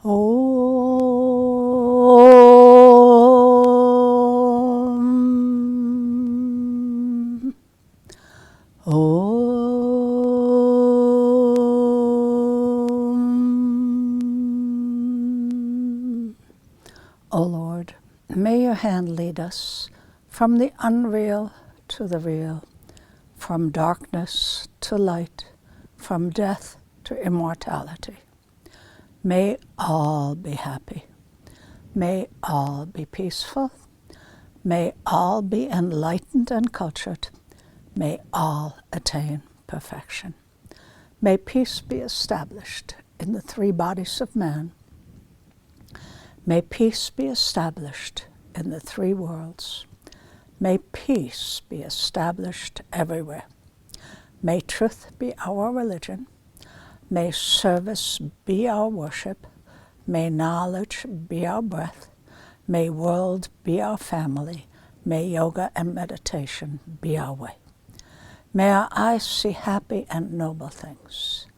Om. Om. O Lord, may your hand lead us from the unreal to the real, from darkness to light, from death to immortality. May all be happy. May all be peaceful. May all be enlightened and cultured. May all attain perfection. May peace be established in the three bodies of man. May peace be established in the three worlds. May peace be established everywhere. May truth be our religion. May service be our worship. May knowledge be our breath. May world be our family. May yoga and meditation be our way. May our eyes see happy and noble things.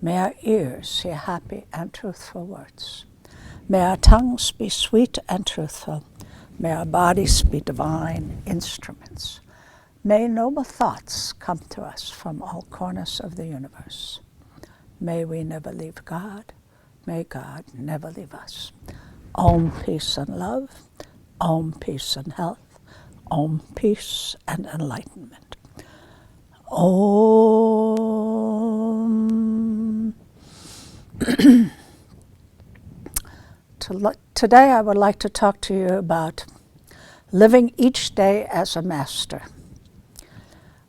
May our ears hear happy and truthful words. May our tongues be sweet and truthful. May our bodies be divine instruments. May noble thoughts come to us from all corners of the universe. May we never leave God. May God never leave us. Om, peace and love. Om, peace and health. Om, peace and enlightenment. Om. Today I would like to talk to you about living each day as a master.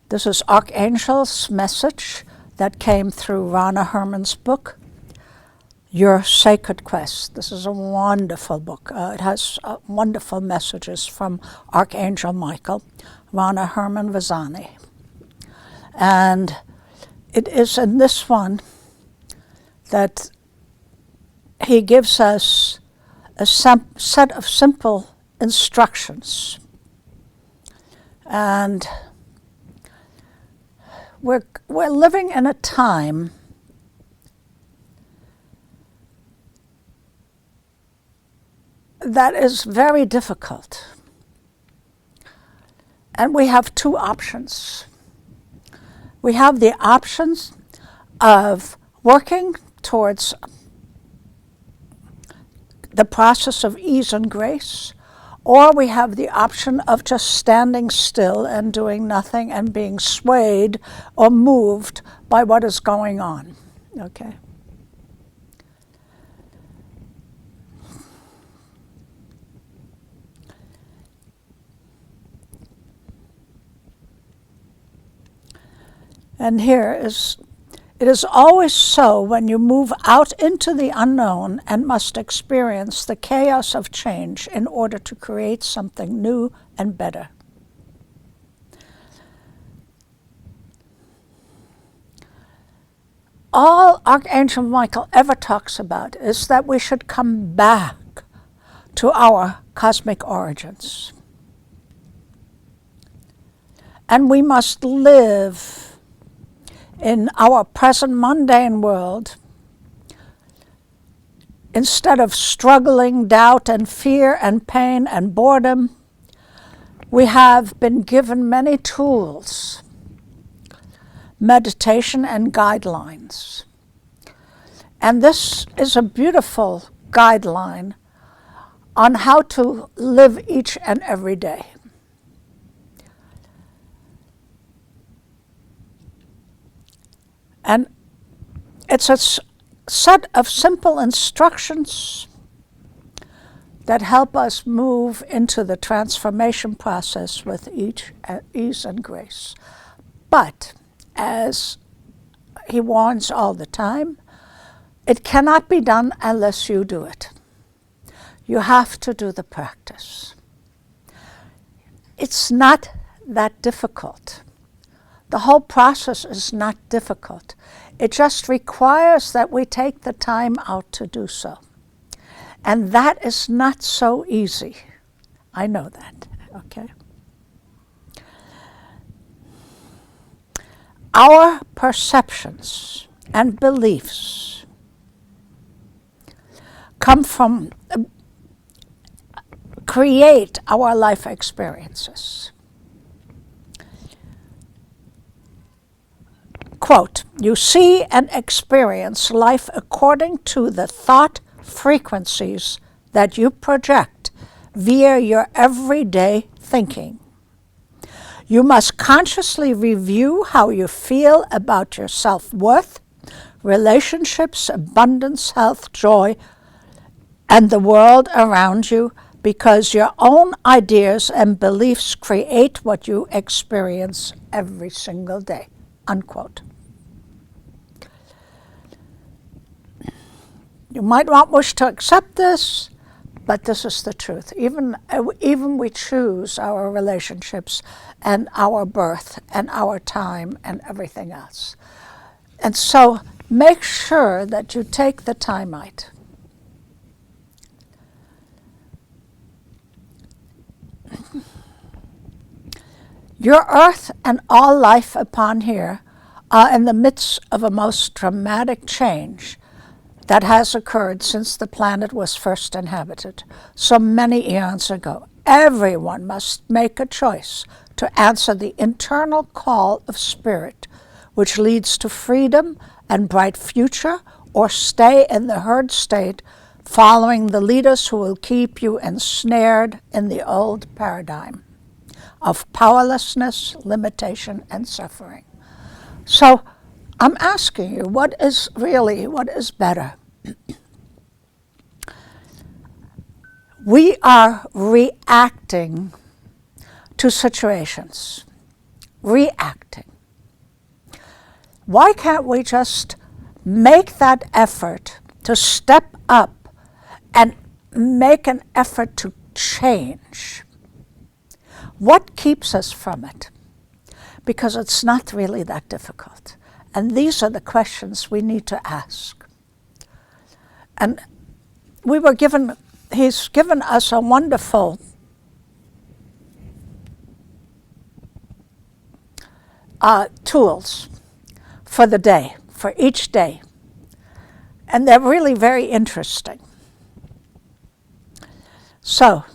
This is Archangel's message that came through Ronna Herman's book, Your Sacred Quest. This is a wonderful book. It has wonderful messages from Archangel Michael, Ronna Herman Vezane. And it is in this one that he gives us a set of simple instructions. And we're living in a time that is very difficult. And we have two options. We have the options of working towards the process of ease and grace, or we have the option of just standing still and doing nothing and being swayed or moved by what is going on. Okay? And here is, it is always so when you move out into the unknown and must experience the chaos of change in order to create something new and better. All Archangel Michael ever talks about is that we should come back to our cosmic origins. And we must live in our present mundane world, instead of struggling, doubt, and fear, and pain, and boredom, we have been given many tools, meditation and guidelines. And this is a beautiful guideline on how to live each and every day. And it's a set of simple instructions that help us move into the transformation process with ease and grace. But, as he warns all the time, it cannot be done unless you do it. You have to do the practice. It's not that difficult. The whole process is not difficult. It just requires that we take the time out to do so. And that is not so easy. I know that, okay? Our perceptions and beliefs create our life experiences. Quote, you see and experience life according to the thought frequencies that you project via your everyday thinking. You must consciously review how you feel about your self-worth, relationships, abundance, health, joy, and the world around you, because your own ideas and beliefs create what you experience every single day. Unquote. You might not wish to accept this, but this is the truth. Even we choose our relationships and our birth and our time and everything else. And so make sure that you take the time out. Your earth and all life upon here are in the midst of a most dramatic change that has occurred since the planet was first inhabited, so many eons ago. Everyone must make a choice to answer the internal call of spirit, which leads to freedom and bright future, or stay in the herd state, following the leaders who will keep you ensnared in the old paradigm of powerlessness, limitation, and suffering. So I'm asking you, what is better? We are reacting to situations. Reacting. Why can't we just make that effort to step up and make an effort to change? What keeps us from it? Because it's not really that difficult. And these are the questions we need to ask. And he's given us a wonderful tools for the day, for each day. And they're really very interesting. So,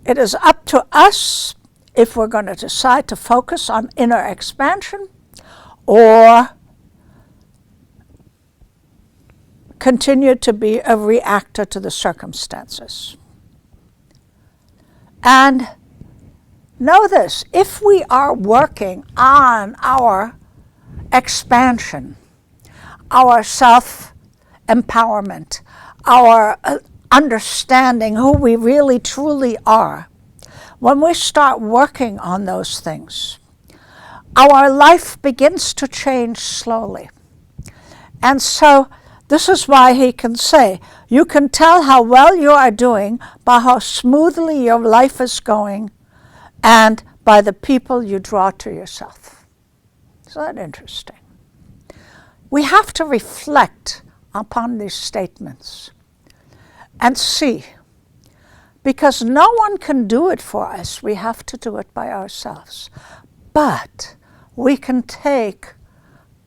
it is up to us if we're going to decide to focus on inner expansion or continue to be a reactor to the circumstances. And know this, if we are working on our expansion, our self-empowerment, our understanding who we really truly are, when we start working on those things, our life begins to change slowly. And so this is why he can say, you can tell how well you are doing by how smoothly your life is going and by the people you draw to yourself. Isn't that interesting? We have to reflect upon these statements and see, because no one can do it for us. We have to do it by ourselves. But we can take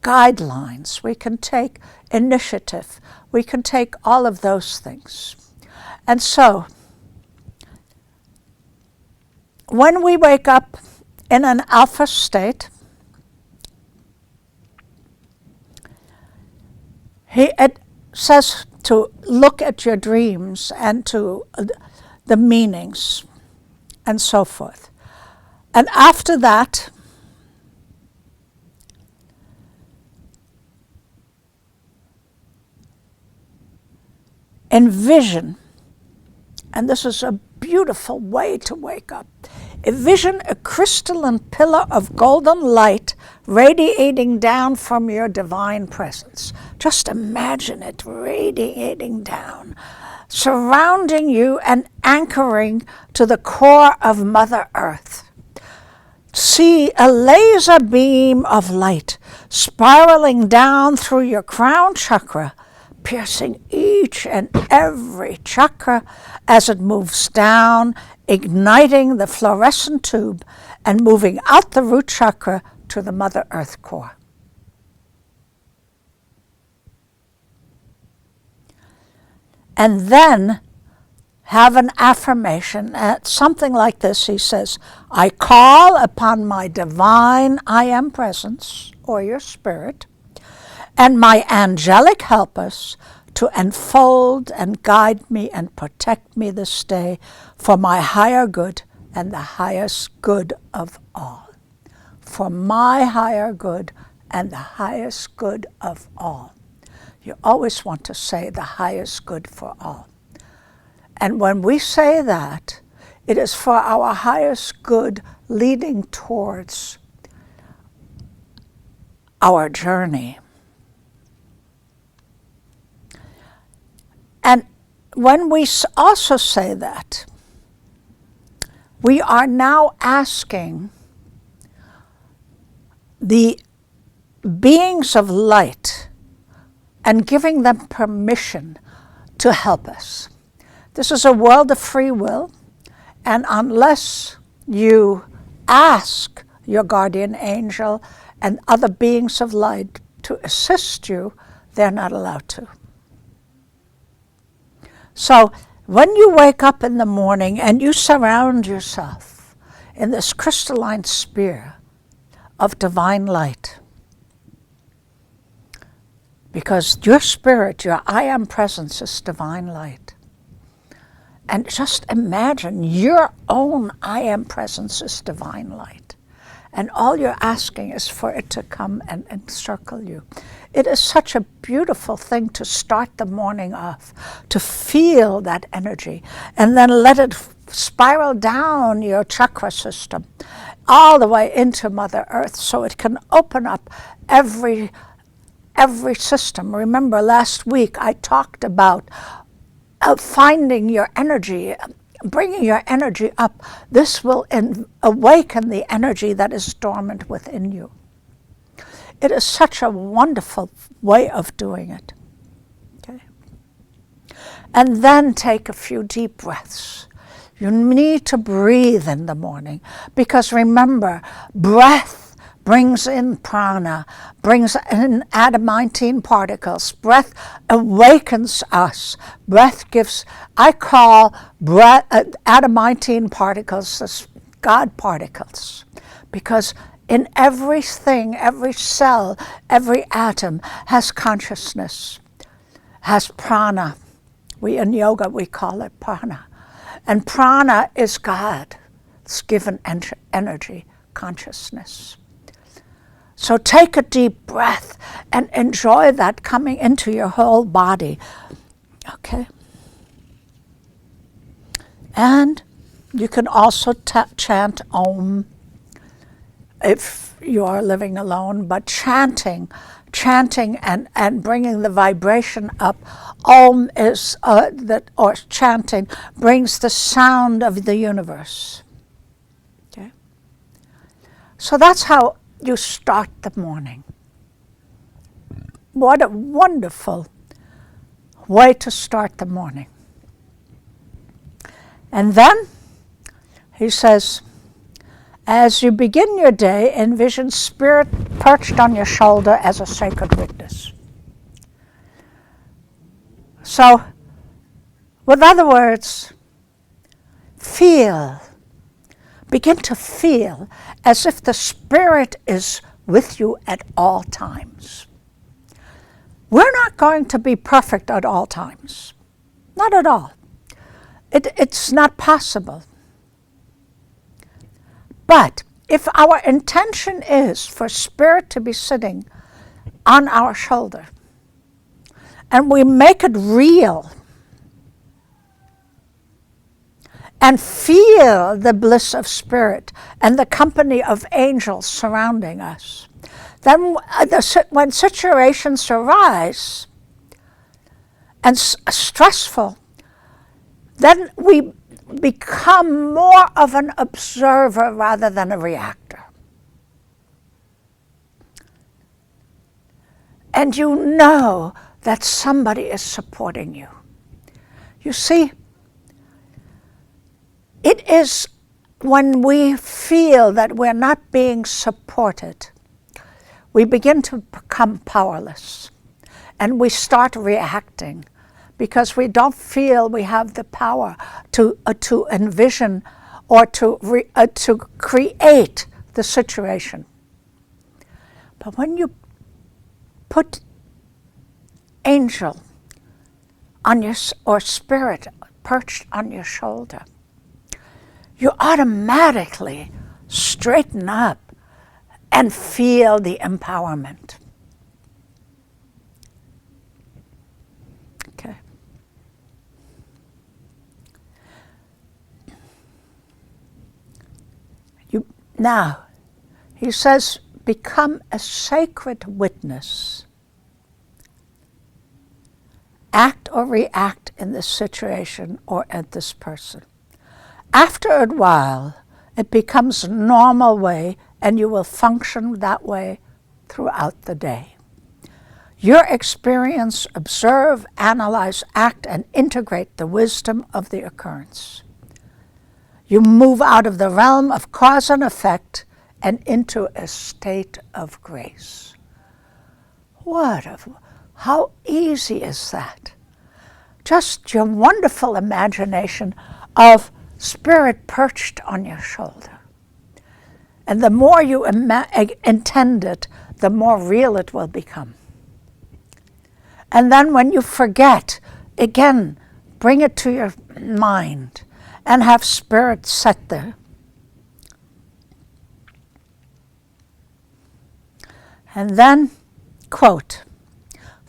guidelines, we can take initiative, we can take all of those things. And so, when we wake up in an alpha state, it says to look at your dreams and to the meanings and so forth. And after that, envision, and this is a beautiful way to wake up, envision a crystalline pillar of golden light radiating down from your divine presence. Just imagine it radiating down, surrounding you and anchoring to the core of Mother Earth. See a laser beam of light spiraling down through your crown chakra, piercing each and every chakra as it moves down, igniting the fluorescent tube and moving out the root chakra to the Mother Earth core. And then have an affirmation, something like this. He says, I call upon my divine I am presence, or your spirit, and my angelic helpers to enfold and guide me and protect me this day for my higher good and the highest good of all. For my higher good and the highest good of all. You always want to say the highest good for all. And when we say that, it is for our highest good leading towards our journey. And when we also say that, we are now asking the beings of light and giving them permission to help us. This is a world of free will, and unless you ask your guardian angel and other beings of light to assist you, they're not allowed to. So when you wake up in the morning and you surround yourself in this crystalline sphere of divine light, because your spirit, your I am presence is divine light. And just imagine your own I am presence is divine light. And all you're asking is for it to come and encircle you. It is such a beautiful thing to start the morning off, to feel that energy, and then let it spiral down your chakra system, all the way into Mother Earth, so it can open up every system. Remember last week I talked about finding your energy, bringing your energy up. This will awaken the energy that is dormant within you. It is such a wonderful way of doing it. Okay? And then take a few deep breaths. You need to breathe in the morning, because remember, breath brings in prana, brings in adamantine particles. Breath awakens us. Breath gives, I call breath, adamantine particles as God particles, because in everything, every cell, every atom has consciousness, has prana. In yoga we call it prana. And prana is God. It's given energy, consciousness. So take a deep breath and enjoy that coming into your whole body. Okay? And you can also chant Om if you are living alone, but chanting and bringing the vibration up. Om is, or chanting brings the sound of the universe. Okay? So that's how you start the morning. What a wonderful way to start the morning. And then he says, as you begin your day, envision Spirit perched on your shoulder as a sacred witness. So, with other words, begin to feel as if the Spirit is with you at all times. We're not going to be perfect at all times. Not at all. It's not possible. But if our intention is for Spirit to be sitting on our shoulder, and we make it real, and feel the bliss of Spirit and the company of angels surrounding us, then when situations arise and stressful, then we become more of an observer rather than a reactor. And you know that somebody is supporting you. You see, it is when we feel that we're not being supported, we begin to become powerless, and we start reacting, because we don't feel we have the power to envision or to create the situation. But when you put angel on your, or spirit perched on your shoulder, you automatically straighten up and feel the empowerment. Okay. Now, he says, become a sacred witness. Act or react in this situation or at this person. After a while, it becomes a normal way, and you will function that way throughout the day. Your experience, observe, analyze, act, and integrate the wisdom of the occurrence. You move out of the realm of cause and effect and into a state of grace. How easy is that? Just your wonderful imagination of spirit perched on your shoulder. And the more you intend it, the more real it will become. And then when you forget, again, bring it to your mind and have spirit set there. And then, quote,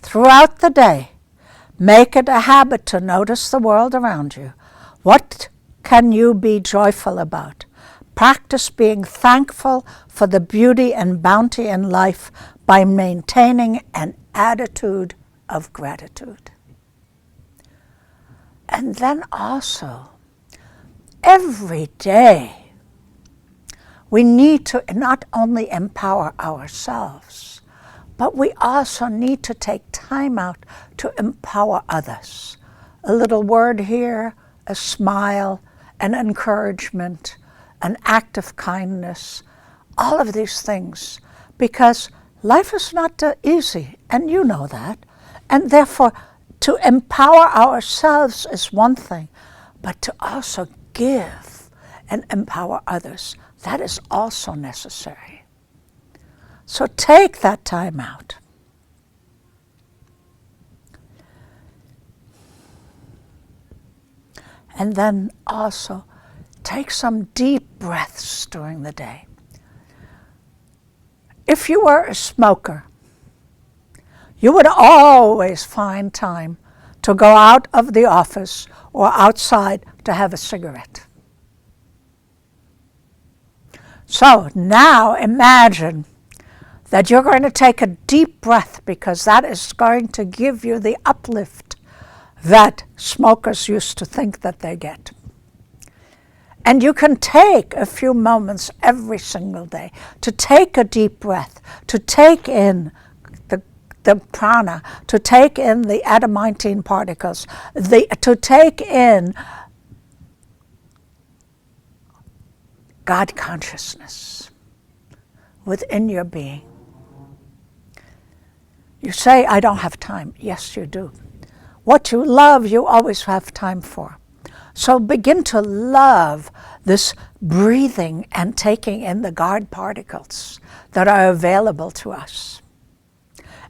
throughout the day, make it a habit to notice the world around you. What can you be joyful about? Practice being thankful for the beauty and bounty in life by maintaining an attitude of gratitude. And then also, every day, we need to not only empower ourselves, but we also need to take time out to empower others. A little word here, a smile, an encouragement, an act of kindness, all of these things, because life is not easy, and you know that, and therefore to empower ourselves is one thing, but to also give and empower others, that is also necessary. So take that time out. And then also take some deep breaths during the day. If you were a smoker, you would always find time to go out of the office or outside to have a cigarette. So now imagine that you're going to take a deep breath, because that is going to give you the uplift that smokers used to think that they get. And you can take a few moments every single day to take a deep breath, to take in the prana, to take in the adamantine particles, to take in God consciousness within your being. You say, I don't have time. Yes, you do. What you love, you always have time for. So begin to love this breathing and taking in the God particles that are available to us.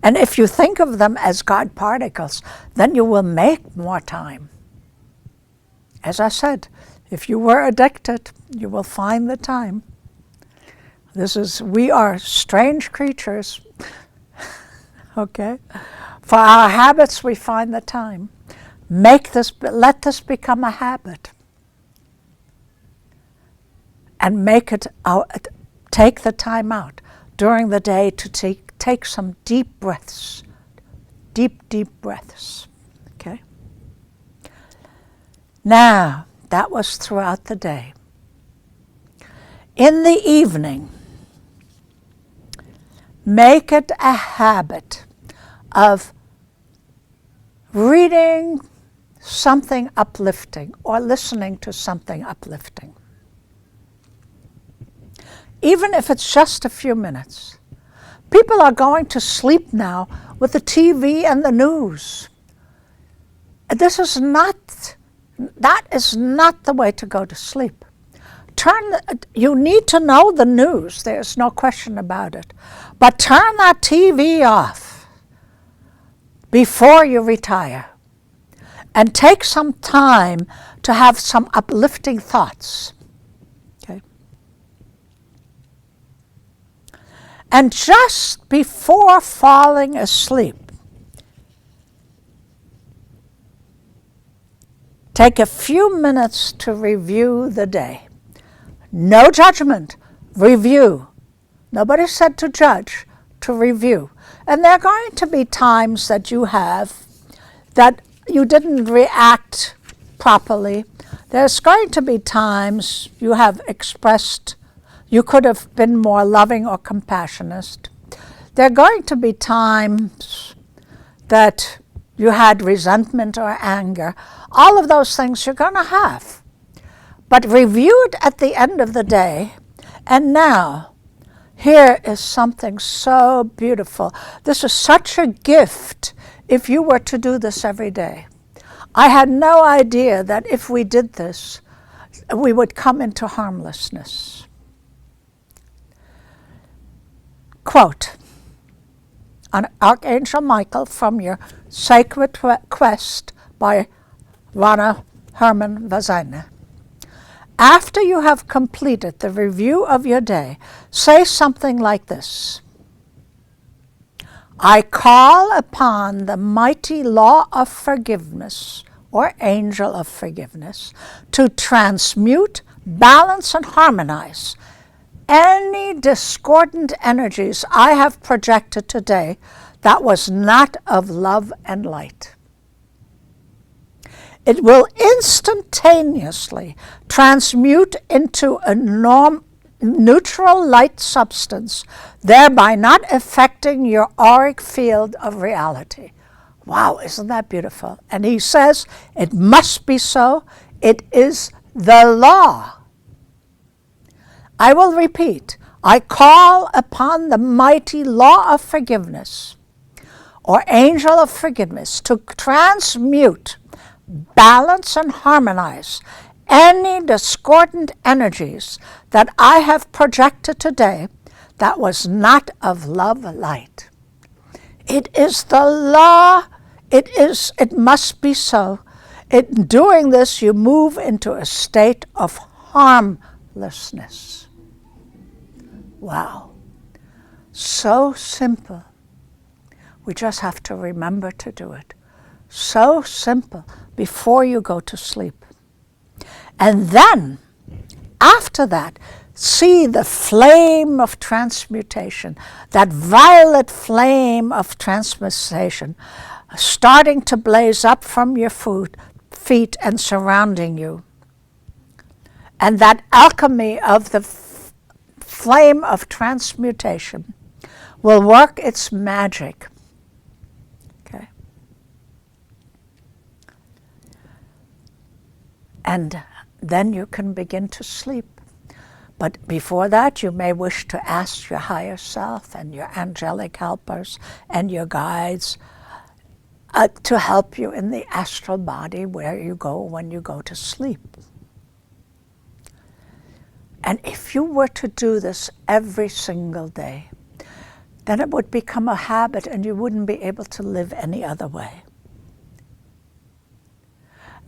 And if you think of them as God particles, then you will make more time. As I said, if you were addicted, you will find the time. We are strange creatures. Okay? For our habits, we find the time. Let this become a habit. And take the time out during the day to take some deep breaths. Deep breaths. Okay? Now, that was throughout the day. In the evening, make it a habit of reading something uplifting or listening to something uplifting. Even if it's just a few minutes. People are going to sleep now with the TV and the news. That is not the way to go to sleep. You need to know the news, there's no question about it. But turn that TV off before you retire. And take some time to have some uplifting thoughts. Okay? And just before falling asleep, take a few minutes to review the day. No judgment, review. Nobody said to judge, to review. And there are going to be times that you have that you didn't react properly. There's going to be times you have expressed, you could have been more loving or compassionate. There are going to be times that you had resentment or anger. All of those things you're going to have. But reviewed at the end of the day, and now, here is something so beautiful. This is such a gift if you were to do this every day. I had no idea that if we did this, we would come into harmlessness. Quote, on Archangel Michael from your Sacred Quest by Ronna Herman Vezane. After you have completed the review of your day, say something like this. I call upon the mighty law of forgiveness, or angel of forgiveness, to transmute, balance, and harmonize any discordant energies I have projected today that was not of love and light. It will instantaneously transmute into a neutral light substance, thereby not affecting your auric field of reality. Wow, isn't that beautiful? And he says, it must be so. It is the law. I will repeat. I call upon the mighty law of forgiveness, or angel of forgiveness, to transmute, balance, and harmonize any discordant energies that I have projected today that was not of love light. It is the law. It must be so. In doing this, you move into a state of harmlessness. Wow. So simple. We just have to remember to do it. So simple before you go to sleep. And then, after that, see the flame of transmutation, that violet flame of transmutation, starting to blaze up from your feet and surrounding you. And that alchemy of the flame of transmutation will work its magic. Okay? And then you can begin to sleep. But before that, you may wish to ask your higher self and your angelic helpers and your guides to help you in the astral body where you go when you go to sleep. And if you were to do this every single day, then it would become a habit and you wouldn't be able to live any other way.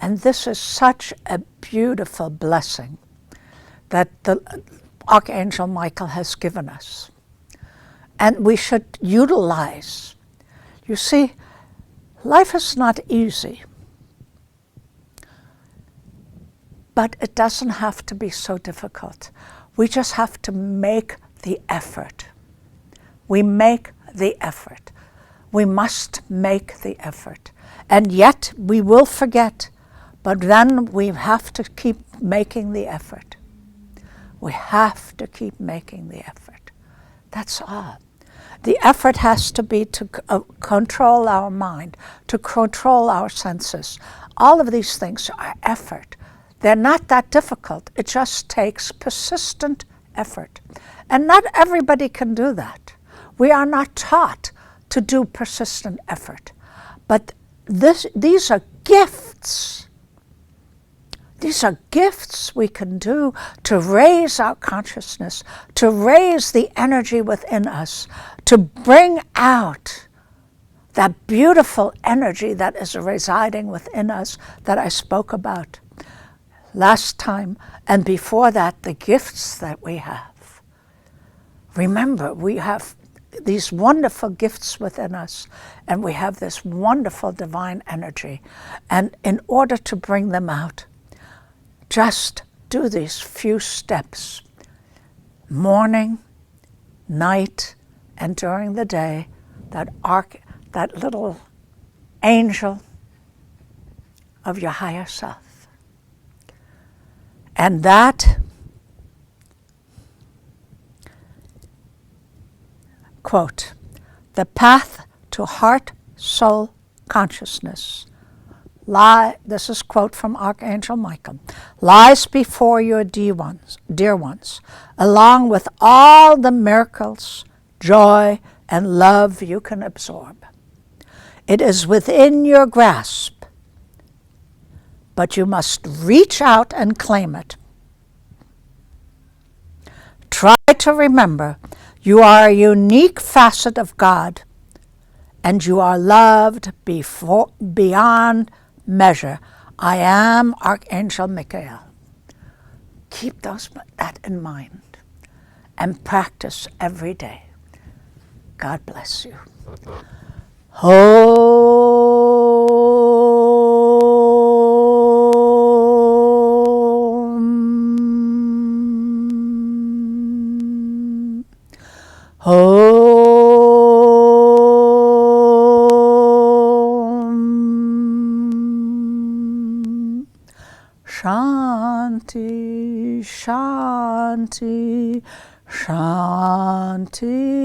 And this is such a beautiful blessing that the Archangel Michael has given us. And we should utilize. You see, life is not easy. But it doesn't have to be so difficult. We just have to make the effort. We make the effort. We must make the effort. And yet we will forget. But then we have to keep making the effort. We have to keep making the effort. That's all. The effort has to be to control our mind, to control our senses. All of these things are effort. They're not that difficult. It just takes persistent effort. And not everybody can do that. We are not taught to do persistent effort. But these are gifts. These are gifts we can do to raise our consciousness, to raise the energy within us, to bring out that beautiful energy that is residing within us that I spoke about last time, and before that, the gifts that we have. Remember, we have these wonderful gifts within us, and we have this wonderful divine energy. And in order to bring them out, just do these few steps, morning, night, and during the day, that little angel of your higher self. And that, quote, the path to heart, soul, consciousness, this is quote from Archangel Michael, lies before your dear ones, along with all the miracles, joy, and love you can absorb. It is within your grasp, but you must reach out and claim it. Try to remember you are a unique facet of God, and you are loved beyond measure. I am Archangel Michael. Keep that in mind and practice every day. God bless you. Shanti, Shanti, Shanti.